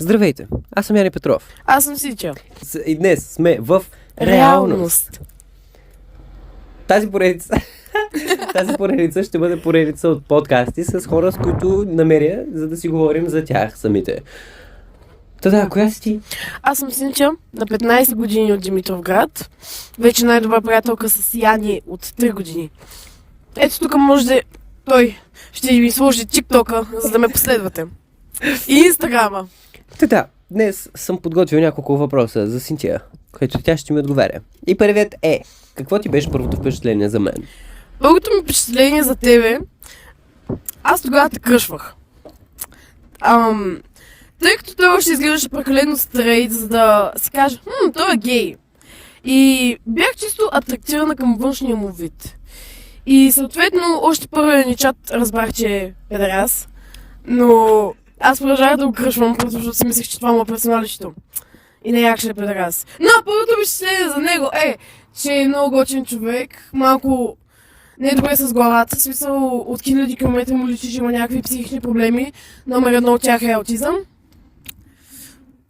Здравейте, аз съм Яни Петров. Аз съм Сича. И днес сме в реалност. Тази поредица ще бъде поредица от подкасти с хора, с които намеря, за да си говорим за тях самите. Да, коя си ти? Аз съм Синча, на 15 години от Димитровград. Вече най-добра приятелка с Яни от 3 години. Ето тук може да... Той ще ми сложи тиктока, за да ме последвате. И инстаграма. Да, днес съм подготвил няколко въпроса за Синтия, които тя ще ми отговаря. И първият е, какво ти беше първото впечатление за мен? Първото ми впечатление за тебе, аз тогава те кръшвах. Тъй като той още изглеждаше прекалено стрейт, за да си каже, той е гей. И бях чисто атрактирана към външния му вид. И съответно, още първия ни чат разбрах, че е педерас. Но аз продължах да го кръшвам, защото си мислех, че това му е персоналището. И не як ще е педерас. Но първото впечатление за него е, че е много готин човек, малко не е добре с главата, в смисъл от хиляди километри му личи, че има някакви психични проблеми. Номер едно от тях е аутизъм.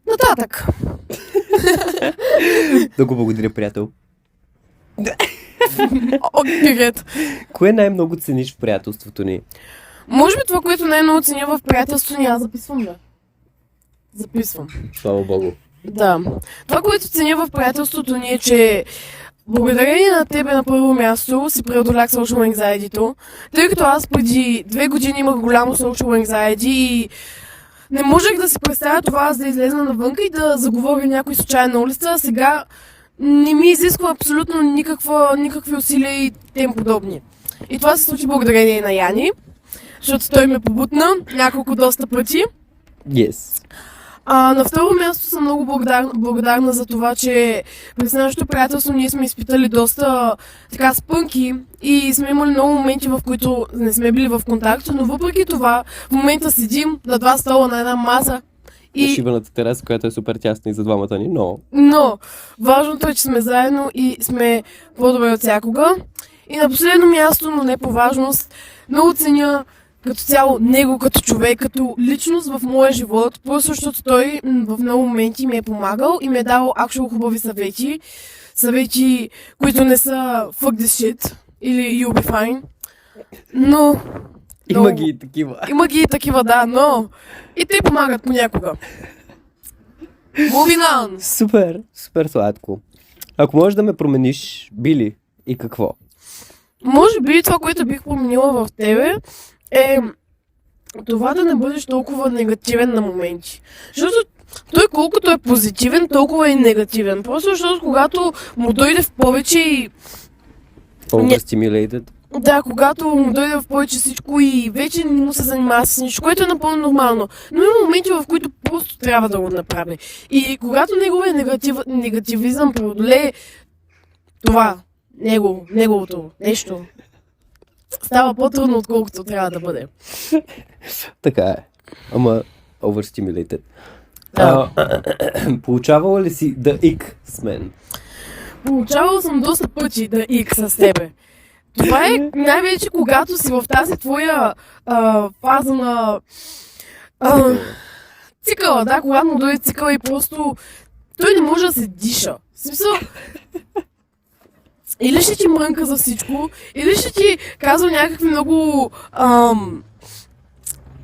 Нататък. Да го благодаря, приятел. Окей. Кое най-много цениш в приятелството ни? Може би това, което най-много ценя в приятелството ни, аз записвам, да. Записвам. Слава Богу. Да. Това, което ценя в приятелството ни е, че благодарение на тебе на първо място си преодолях social anxiety-то, тъй като аз преди 2 години имах голямо social anxiety и не можех да си представя това, аз да излезна навънка и да заговоря някой случайен на улица, а сега не ми изисква абсолютно никакви усилия и тем подобни. И това се случи благодарение на Яни, защото той ме побутна няколко доста пъти. Yes. На второ място съм много благодарна за това, че през нашето приятелство ние сме изпитали доста така спънки и сме имали много моменти, в които не сме били в контакт, но въпреки това в момента седим на 2 стола на една маса. И шибаната тераса, която е супер тясна и за двамата ни, но важното е, че сме заедно и сме по-добре от всякога. И на последно място, но не по важност, много ценя като цяло него като човек, като личност в моя живот, просто защото той в много моменти ми е помагал и ми е дал actual хубави съвети. Съвети, които не са fuck this shit или you'll be fine. Но... Има ги и такива. Има ги и такива, да, но и те помагат понякога. Moving on! Супер сладко. Ако можеш да ме промениш, би ли и какво? Може би това, което бих променила в тебе, е това да не бъдеш толкова негативен на моменти. Защото той колкото е позитивен, толкова е негативен. Просто защото когато му дойде в повече и... Overstimulated. Да, когато му дойде в повече всичко и вече не му се занимава с нищо, което е напълно нормално. Но има моменти, в които просто трябва да го направи. И когато неговия негативизъм преодолее това, неговото нещо, става по-трудно, отколкото трябва да бъде. Така е. Ама overstimulated. Да. Получавала ли си да ик с мен? Получавал съм доста пъти да ик с тебе. Това е най-вече когато си в тази твоя фаза на цикъла, да, когато му дойде цикъла и просто той не може да се диша. В смисъл, или ще ти мрънка за всичко, или ще ти казва някакви много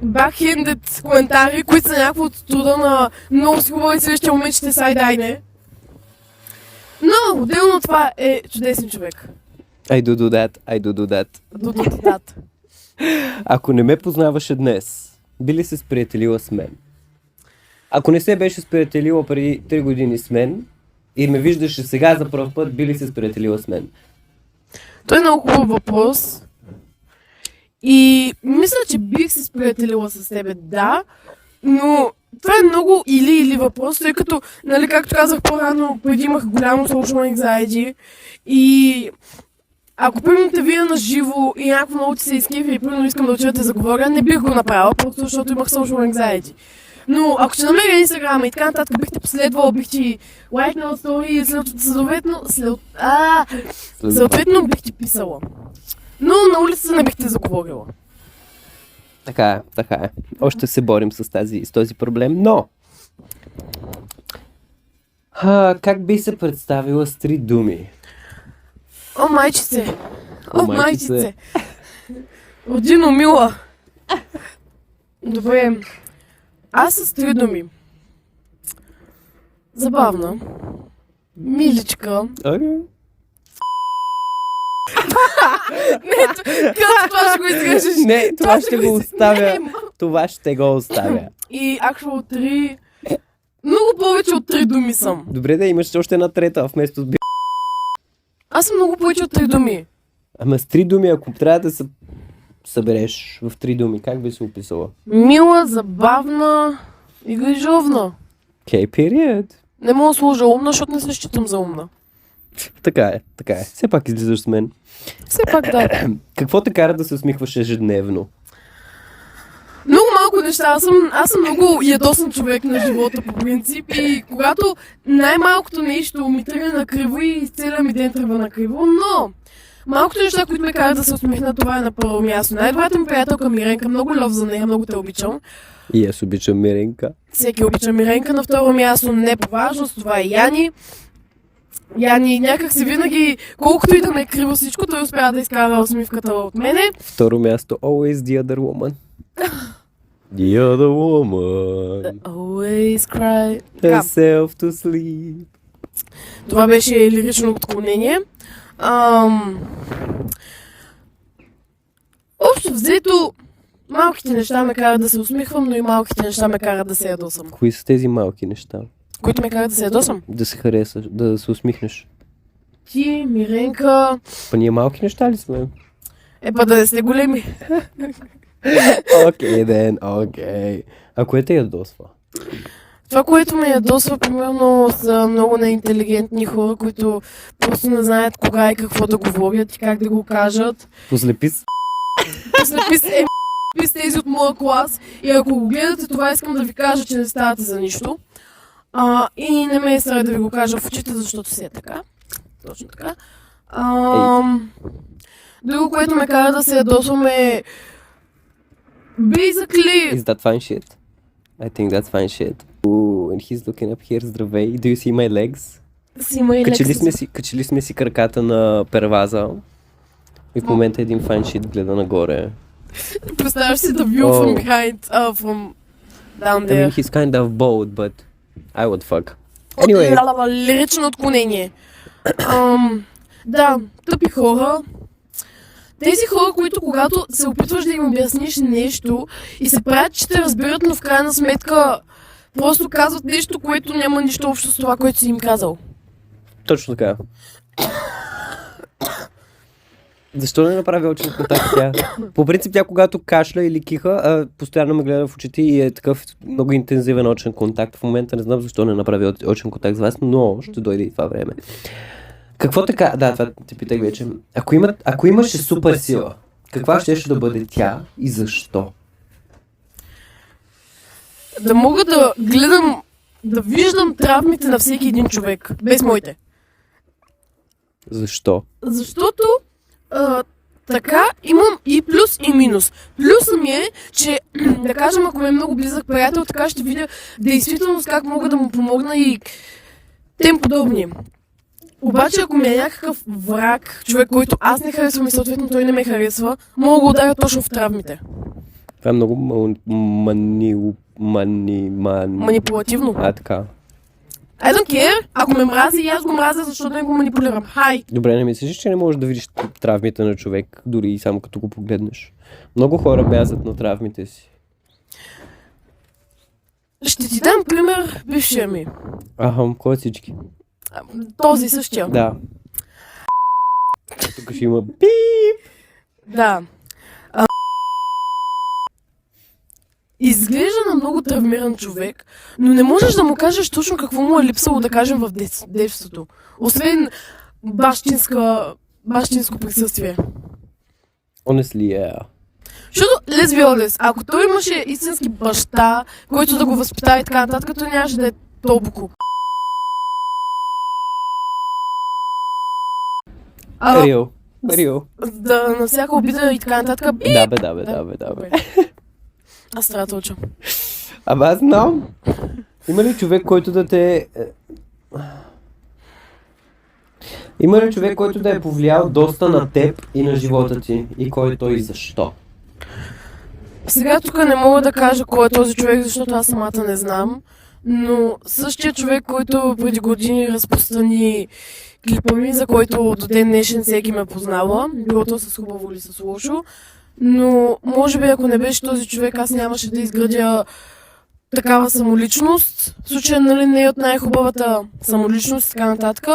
backhanded коментари, които са някакво от труда на много си хубави следващия момент, ще сайдайне. Но отделно това е чудесен човек. I do that. Ако не ме познаваше днес, би ли се сприятелила с мен? Ако не се беше сприятелила преди 3 години с мен и ме виждаше сега за пръв път, би ли се сприятелила с мен? Той е много хубав въпрос. И мисля, че бих се сприятелила с тебе, да, но това е много или въпрос, тъй като, нали, както казах по-рано, преди имах голямо social anxiety и ако примерно те видя на живо и някакво много ти се изкефи и примерно искам да отида да заговоря, не бих го направила, просто защото имах social anxiety. Но ако ще намеря инстаграма и така нататък, бих те последвала, бих ти лайкнала стори и съответно бих ти писала. Но на улицата не бих те заговорила. Така е. Още се борим с този проблем, но Как би се представила с 3 думи? О, майчице! О, О, майчице. майчице! Родино мила! Добре. Аз с 3 думи. Забавна. Миличка. Окей. Като това ще го изкажеш. Не, това ще го оставя. Не, Това ще го оставя. И actual 3... Много повече от 3 думи съм. Добре да имаш още една трета вместо с Аз съм много повече от 3 думи. Ама с 3 думи, ако трябва да се събереш в 3 думи, как би се описала? Мила, забавна и грижовна. Okay, period. Не мога да сложа умна, защото не се считам за умна. Така е, така е. Все пак излизаш с мен. Все пак да. Какво те кара да се усмихваш ежедневно? Много малко неща. Аз съм много ядосан човек на живота по принцип и когато най-малкото нещо ми тръгне на криво и целият ми ден тръгва на криво, но малкото неща, които ме карат да се усмихна, това е на първо място. Най-добрата ми приятелка Миренка, много любов за нея, много те обичам. И аз обичам Миренка. Всеки обича Миренка. На второ място, не по важност, това е Яни. Яни някак си винаги, колкото и да ме е криво всичко, той успява да изкара усмивката от мене. Второ място, always the other woman. The other woman. Always cry. Така, Herself to sleep. това беше лирично отклонение. Общо взето, малките неща ме карат да се усмихвам, но и малките неща ме карат да се ядосам. Кои са тези малки неща? Които ме карат да се ядосам? Да се харесаш, да се усмихнеш. Ти, Миренка, Па ние малки неща ли сме? па да не сте големи. Окей, ден, окей. А кое те ядосва? Това, което ме ядосва, примерно, са много неинтелигентни хора, които просто не знаят кога и какво да говорят и как да го кажат. Послепи с... Послепи с тези от моя клас и ако го гледате, това искам да ви кажа, че не ставате за нищо. И не ме е страх да ви го кажа в очите, защото си е така. Точно така. Друго, което ме кара да се ядосвам е... Basically... Is that fine shit? I think that's fine shit. Ooh, and he's looking up here. Здравей. Do you see my legs? Си има и Качили сме си краката на перваза. И в момента един fine shit гледа нагоре. Представяш си the view from behind, from down I mean, there. he's kind of bold, but I would fuck. Anyway, Лирично отклонение. Да, тъпи хора. Тези хора, които когато се опитваш да им обясниш нещо и се правят, че те разбират, но в крайна сметка просто казват нещо, което няма нищо общо с това, което си им казал. точно така. Защо не направи очен контакт тя? По принцип тя когато кашля или киха, постоянно ме гледа в очите и е такъв много интензивен очен контакт. В момента не знам защо не направи очен контакт с вас, но ще дойде и това време. Какво така? Да, това те питах вече. Ако имаше супер сила, каква ще да бъде тя и защо? Да мога да гледам, да виждам травмите на всеки един човек, без моите. Защо? Защото така имам и плюс и минус. Плюсът ми е, че да кажем, ако ме е много близък приятел, така ще видя действително как мога да му помогна и тем подобни. Обаче, ако ми е някакъв враг, човек, който аз не харесвам и съответно той не ме харесва, мога да го ударя точно в травмите. Това е много Манипулативно. така. I don't care. Ако ме мрази, и аз го мразя, защото не го манипулирам. Хай! Добре, не мислиш, че не можеш да видиш травмите на човек, дори и само като го погледнеш? Много хора бязат на травмите си. Ще ти дам пример, бившия ми. Кой от всички? Този същия. Да. Тук ще има пип! Да. Изглежда на много травмиран човек, но не можеш да му кажеш точно какво му е липсало да кажем в детството. Освен бащинско присъствие. Honestly, yeah. Защото, let's be honest, ако той имаше истински баща, който да го възпитава и така нататък, той нямаше да е толкова. Рио. Да, на всяка обида и така нататък. Да бе. Аз трябва да уча. Аз знам. Има ли човек, който да те... Има ли човек, който да е повлиял доста на теб и на живота ти? И кой е той и защо? Сега тук не мога да кажа кой е този човек, защото аз самата не знам. Но същия човек, който преди години разпространи клипа ми, за който до ден днешен всеки ме познава, било то с хубаво или с лошо. Но може би ако не беше този човек, аз нямаше да изградя такава самоличност. В случая, нали, не е от най-хубавата самоличност и така нататък,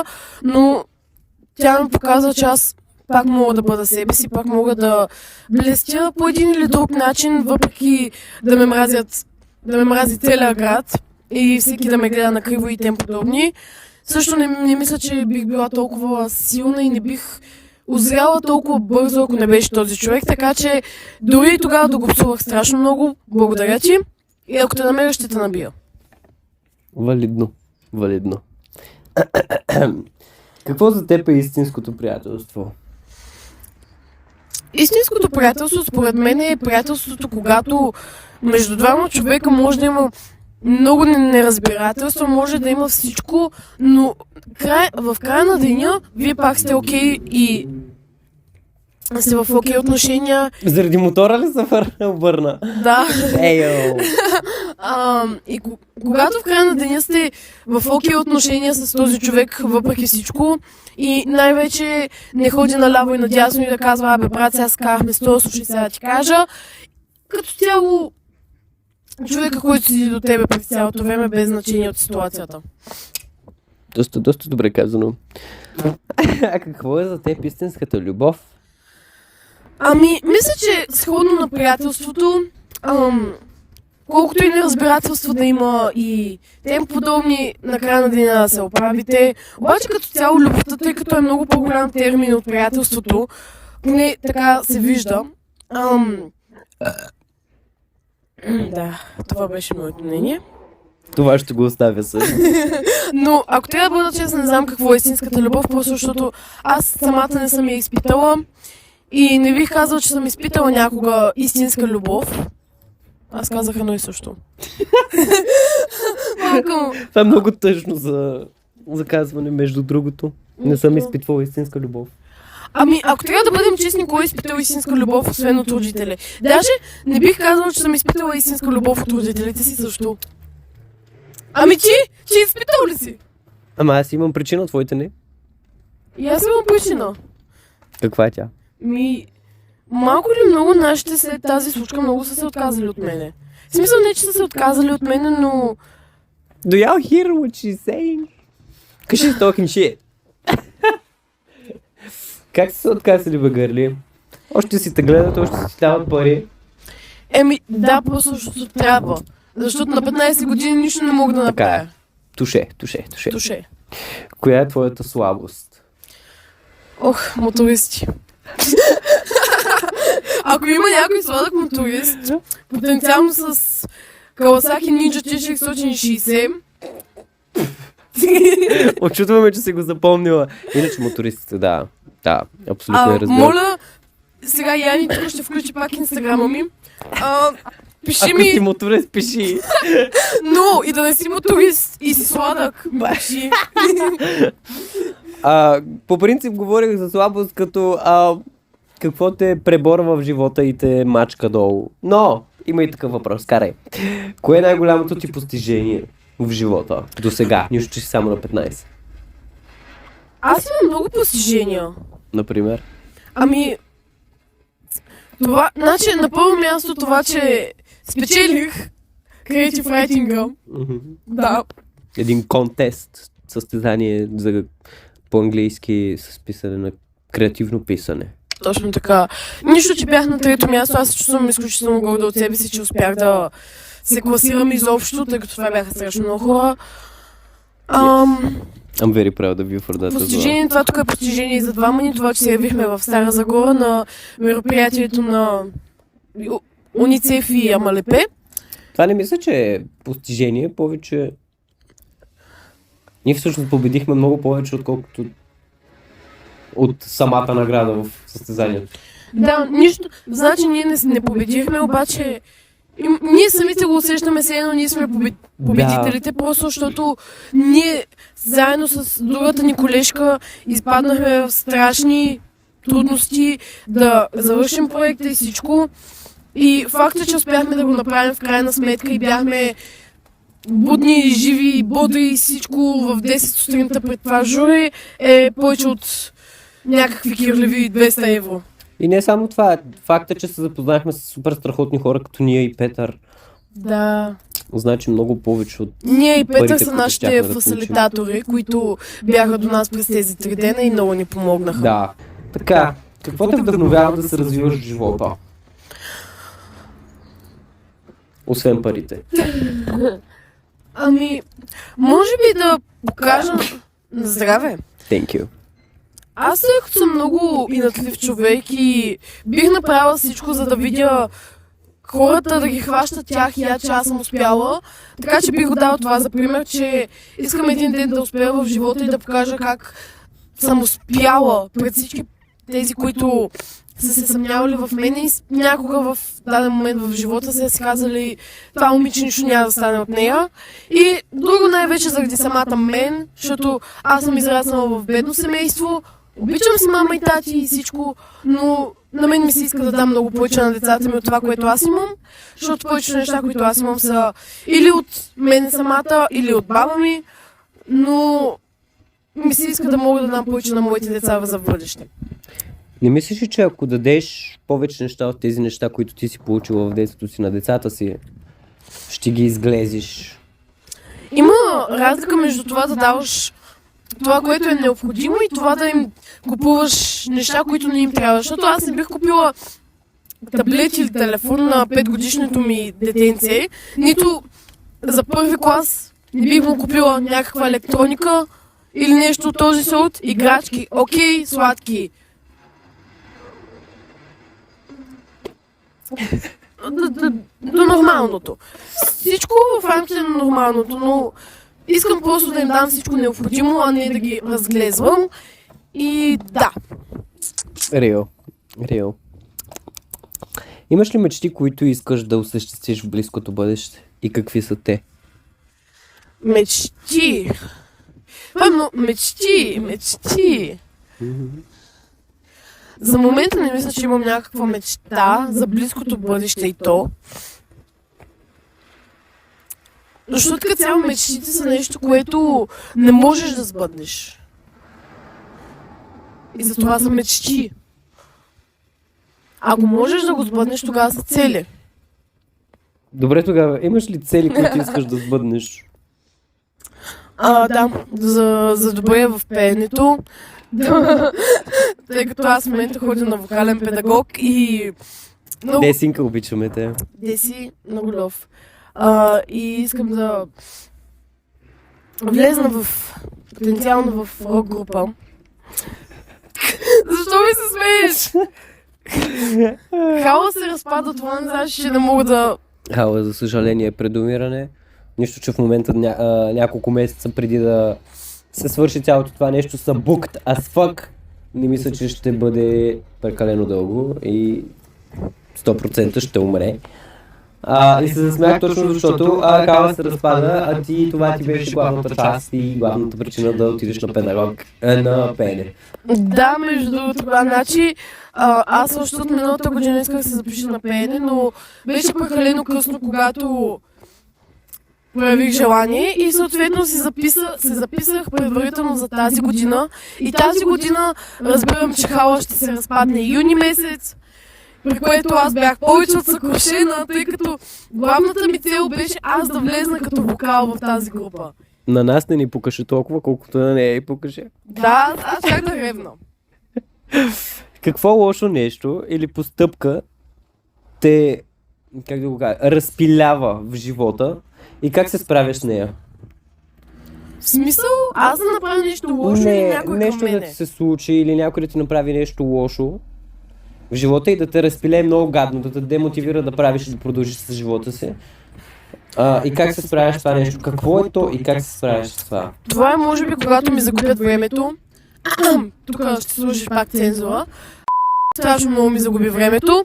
но тя ми показва, че аз пак мога да бъда себе си, пак мога да блестя по един или друг начин, въпреки да ме мрази целият град и всеки да ме гледа на криво и тем подобни. Също не мисля, че бих била толкова силна и не бих озряла толкова бързо, ако не беше този човек, така че дори и тогава да го псувах страшно много. Благодаря ти и ако те намеря, ще те набия. Валидно. Валидно. Какво за теб е истинското приятелство? Истинското приятелство, според мен, е приятелството, когато между двама човека може да има много неразбирателство, може да има всичко, но в края на деня вие пак сте окей и сте в окей отношения. Заради мотора ли се върна? Да. Ейо! И когато в края на деня сте в окей отношения с този човек, въпреки всичко, и най-вече не ходи наляво и надясно и да казва, абе брат, сега скарахме с това, слушай сега да ти кажа. Като цяло, човека, който седи до тебе през цялото време, без значение от ситуацията. Доста добре казано. А какво е за теб истинската любов? Мисля, че сходно на приятелството, колкото и неразбирателство да има и тем подобни, на края на деня да се оправите. Обаче като цяло любовта, тъй като е много по-голям термин от приятелството, поне така се вижда. Да, това беше моето мнение. Това ще го оставя също. Но ако трябва да бъда честна, не знам какво е истинската любов, просто защото аз самата не съм я изпитала и не бих казала, че съм изпитала някога истинска любов. Аз казах едно и също. Това е много тъжно за казване, между другото. Не съм изпитвала истинска любов. Ако трябва да бъдем честни, кой е изпитал истинска любов, освен от родители? Даже не бих казала, че съм изпитала истинска любов от родителите си също. Ти изпитал ли си? Аз имам причина, твоите не. И аз имам причина. Каква е тя? Малко или много нашите след тази случка много са се отказали от мене. В смисъл не, че са се отказали от мене, но... Do y'all hear what she's saying? Cause she's talking shit. Как са се отказали, бе, гърли? Още си те гледат, още си дават пари. Да, просто защото трябва. Защото на 15 години нищо не мога да направя. Туше. Коя е твоята слабост? Мотористи. Ако има някой сладък моторист, потенциално с Kawasaki Ninja T660. Очутваме, че си го запомнила. Иначе мотористите, да, абсолютно е разбира. Моля, сега Яни тук ще включи пак инстаграма ми. Пиши ми... Ако си моторист, пиши. Но и да не си моторист и си сладък, пиши. По принцип говорих за слабост като какво те преборва в живота и те мачка долу. Но има и такъв въпрос. Карай. Кое е най-голямото ти постижение в живота до сега? Нищо, че си само на 15. Аз имам много постижения. Например? Това, значи, на първо място това, че спечелих Creative Writing. Да. Един контест, състезание за по-английски с писане на креативно писане. Точно така. Нищо, че бях на трето място, аз се чувствам изключително горда от себе си, че успях да се класирам изобщо, тъй като това бяха страшно много хора. I'm very proud of you for that. Постижение, това тук е постижение и за двама ни, това, че се явихме в Стара Загора на мероприятието на УНИЦЕФ и Амалепе. Това не мисля, че е постижение, повече... Ние всъщност победихме много повече, отколкото от самата награда в състезанието. Да, нищо. Значи ние не победихме, обаче И ние самите го усещаме, все едно ние сме победителите, просто защото ние заедно с другата ни колежка изпаднахме в страшни трудности да завършим проекта и всичко. И факта, че успяхме да го направим в крайна сметка и бяхме будни, живи, бодри и всичко в 10 сутринта пред това жури е повече от някакви кирливи 200 евро. И не само това, факта, че се запознахме с супер страхотни хора, като ние и Петър, Да. значи много повече от... Ние и Петър парите, са които нашите щяхме да фасилитатори, които бяха до нас през тези 3 дена и много ни помогнаха. Да. Така, какво те вдъхновява да се развиваш в живота? Освен парите. Ами, може би да покажа на здраве. Thank you. Аз тъй като съм много инатлив човек и бих направила всичко, за да видя хората да ги хващат тях и че аз съм успяла. Така че бих го дала това за пример, че искам един ден да успея в живота и да покажа как съм успяла пред всички тези, които са се съмнявали в мен и някога в даден момент в живота са си казали това момиче нищо няма да стане от нея. И друго най-вече заради самата мен, защото аз съм израснала в бедно семейство, обичам си мама и тати и всичко, но на мен ми се иска да дам много повече на децата ми от това, което аз имам, защото повечето неща, които аз имам са или от мен самата, или от баба ми, но ми се иска да мога да дам повече на моите деца за бъдеще. Не мислиш ли, че ако дадеш повече неща от тези неща, които ти си получила в детството си на децата си, ще ги изглезиш? Има разлика между това да даваш това, което е необходимо и това да им купуваш неща, които не им трябва. Защото аз не бих купила таблет или телефон на 5-годишното ми детенце, нито за първи клас не бих му купила някаква електроника или нещо от този сорт, играчки, окей, сладки. До нормалното. Всичко в рамките на нормалното, но искам просто да им дам всичко необходимо, а не да ги разглезвам. И да. Реал. Имаш ли мечти, които искаш да осъществиш в близкото бъдеще? И какви са те? Мечти. Мечти. За момента не мисля, че имам някаква мечта за близкото бъдеще и то. Защото като цяло мечтите са нещо, което не можеш да сбъднеш. И затова са мечти. Ако можеш да го сбъднеш, тогава са цели. Добре, тогава, имаш ли цели, които искаш да сбъднеш? Да, за добре в пеенето. Тъй като аз в момента ходя на вокален педагог и... Десинка, обичаме те. Деси, много лов. И искам да влезна потенциално в рок група. Защо ми се смееш? Хала се разпада, това не значи, че не мога да... Хала, за съжаление, е предумиране. Нищо, че в момента няколко месеца преди да се свърши цялото това нещо са booked as fuck. Не мисля, че ще бъде прекалено дълго и 100% ще умре. И се засмях точно защото Хала се разпада, а това ти беше главната част и главната причина да отидеш на педагог, на пеене. Да, между другото, това значи аз още от миналата година исках да се запиша на пеене, но беше прекалено късно, когато проявих желание и съответно се записах предварително за тази година. И тази година разбирам, че Хала ще се разпадне юни месец, при което аз бях повече от съкрушена, тъй като главната ми цел беше аз да влезна като вокал в тази група. На нас не ни покаже толкова, колкото на нея и покаже. Да, аз чак да ревна. Какво лошо нещо или постъпка те, как да го кажа, разпилява в живота и как се справяш с нея? В смисъл, аз да направя нещо лошо или някой нещо към мене? да ти се случи или някой да ти направи нещо лошо в живота и да те разпилее много гадно, да те демотивира да правиш и да продължиш с живота си. И как се справяш с това нещо? Какво е то и как се справяш с това? Това е може би когато ми загубят времето. Тук ще слушаш пак цензура. Страшно много ми загуби времето.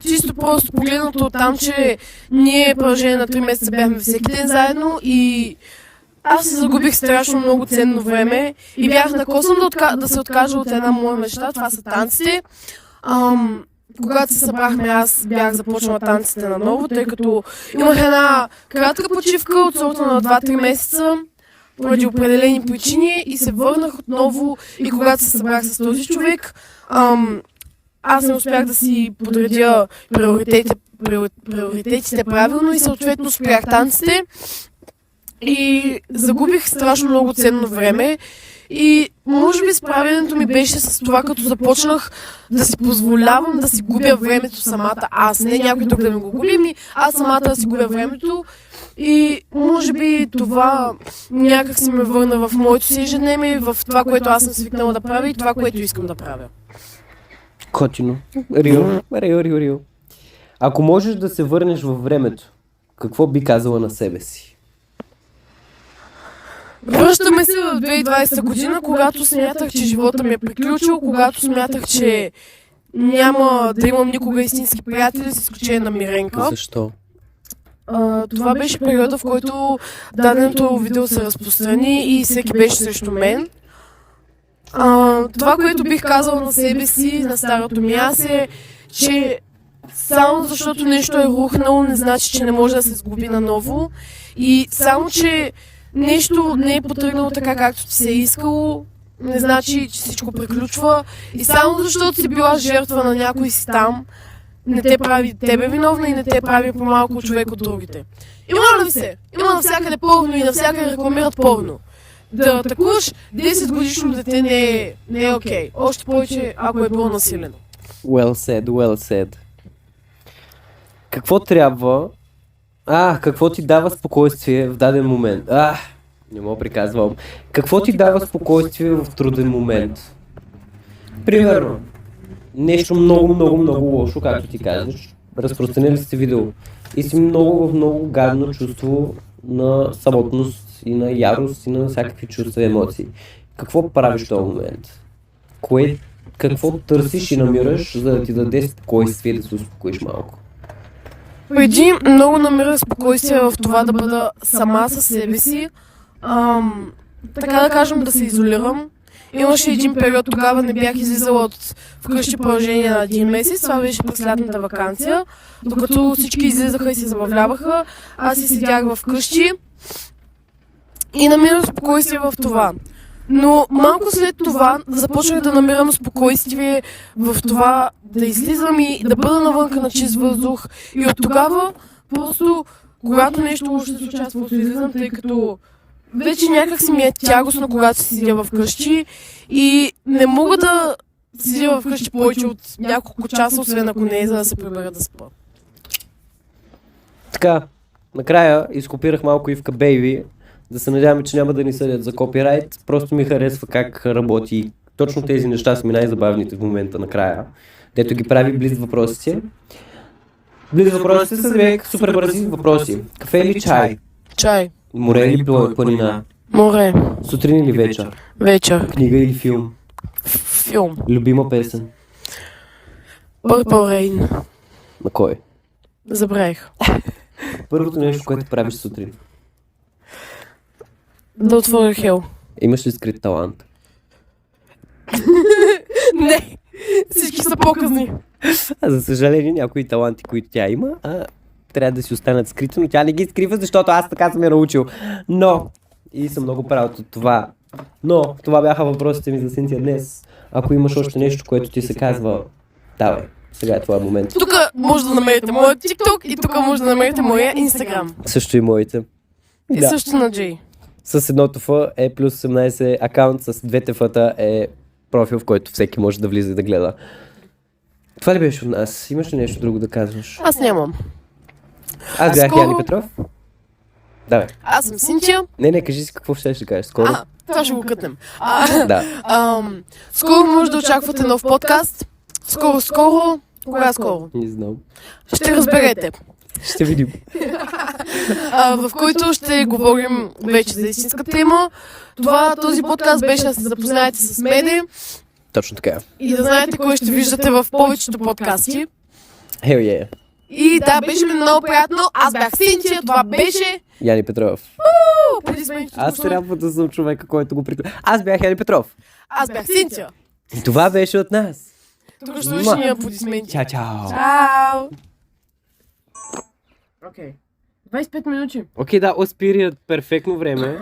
Чисто просто погледнато от там, че ние продължение на 3 месеца бяхме всеки ден заедно и аз се загубих страшно много ценно време и бях на косъм да се откажа от една моя мечта, това са танците. Когато се събрахме, аз бях започнала танците наново, тъй като имах една кратка почивка от сорта на 2-3 месеца поради определени причини и се върнах отново и когато се събрах с този човек, аз не успях да си подредя приоритетите правилно и съответно спрях танците и загубих страшно много ценно време. И може би справянето ми беше с това, като започнах да си позволявам да си губя времето самата аз. Не някой друг да ми го губи, аз самата да си губя времето. И може би това някак си ме върна в моето си ежедневие, в това, което аз съм свикнала да правя и това, което искам да правя. Котино. Рио. Ако можеш да се върнеш във времето, какво би казала на себе си? Връщаме се в 2020 година, когато смятах, че живота ми е приключил, когато смятах, че няма да имам никога истински приятели, с изключение на Миренка. Защо? Това беше периода, в който даденото видео се разпространи и всеки беше срещу мен. Това, което бих казала на себе си, на старото ми аз е, че само защото нещо е рухнало, не значи, че не може да се сгуби наново. И само, че нещо не е потръгнало така, както ти се е искало, не значи, че всичко приключва. И само защото си била жертва на някой си там, не те прави тебе виновна и не те прави по-малко човек от другите. Има ли се? Има навсякъде порно и навсякъде рекламират порно. Да атакуваш 10 годишно дете не е окей. Още повече, ако е било насилено. Well said. Какво трябва... какво ти дава спокойствие в даден момент? Не мога приказвам. Какво ти дава спокойствие в труден момент? Примерно, нещо много лошо, както ти казваш. Разпространили сте видео. И си много гадно чувство на самотност и на ярост и на всякакви чувства и емоции. Какво правиш в този момент? Какво търсиш и намираш, за да ти даде спокойствие да се успокоиш малко? Преди много намирах спокойствие в това да бъда сама със себе си, така да кажем да се изолирам. Имаше един период, тогава не бях излизала от вкъщи продължение на 1 месец, това беше през лятната ваканция, докато всички излизаха и се забавляваха, аз си седях вкъщи и намирах спокойствие в това. Но малко след това започнах да намирам спокойствие в това да излизам и да бъда навънка на чист въздух. И от тогава просто, когато нещо лошо се случва, аз просто излизам, тъй като вече някак си ми е тягостно, когато си седя вкъщи и не мога да седя вкъщи повече от няколко часа, освен ако не е, за да се прибера да спа. Така, накрая изкопирах малко Ивка Бейби. Да се надяваме, че няма да ни съдят за копирайт. Просто ми харесва как работи. Точно тези неща са ми най-забавните в момента накрая. Дето ги прави близ въпросите. Близ въпросите са две супер бързи въпроси. Кафе или чай? Чай. Море или планина? Море. Сутрин или вечер? Вечер. Книга или филм? Филм. Любима песен? Purple Rain. На кой? Забравих. Първото нещо, което правиш сутрин? Да отворя Хел. Имаш ли скрит талант? Не, всички са показни. За съжаление, някои таланти, които тя има, трябва да си останат скрити, но тя не ги скрива, защото аз така съм я научил. Но, и съм много правил от това. Но, това бяха въпросите ми за Синтия днес. Ако имаш още нещо, което ти се казва, давай, сега е твоя момент. Тук може да намерите моя TikTok и тук може да намерите моя Instagram. Също и моите. И също на Джей. С едното Ф е плюс 18 акаунт, с двете Ф-та е профил, в който всеки може да влиза и да гледа. Това ли беше от нас? Имаш ли нещо друго да казваш? Аз нямам. Аз бях Яни Петров. Давай. Аз съм Синтия. Не, кажи си какво ще кажеш. Скоро? Това ще го кътнем. Да. Скоро може да очаквате нов подкаст. Скоро. Кога е скоро? Не знам. Ще разберете. Ще видим. В който ще говорим вече за истинска тема. Този подкаст беше да се запознаете с мене. Точно така. И да знаете кой ще виждате в повечето подкасти. Hell yeah. И да, беше ми много приятно. Аз бях Синтия, това беше... Яни Петров. Аплодисменти. Аз трябва да съм човека, който го приключи. Аз бях Яни Петров. Аз бях Синтия. И това беше от нас. Тук ще беше ни аплодисменти. Чао, чао. Чао! Окей. 25 минути. Окей, да, Оспирият перфектно време.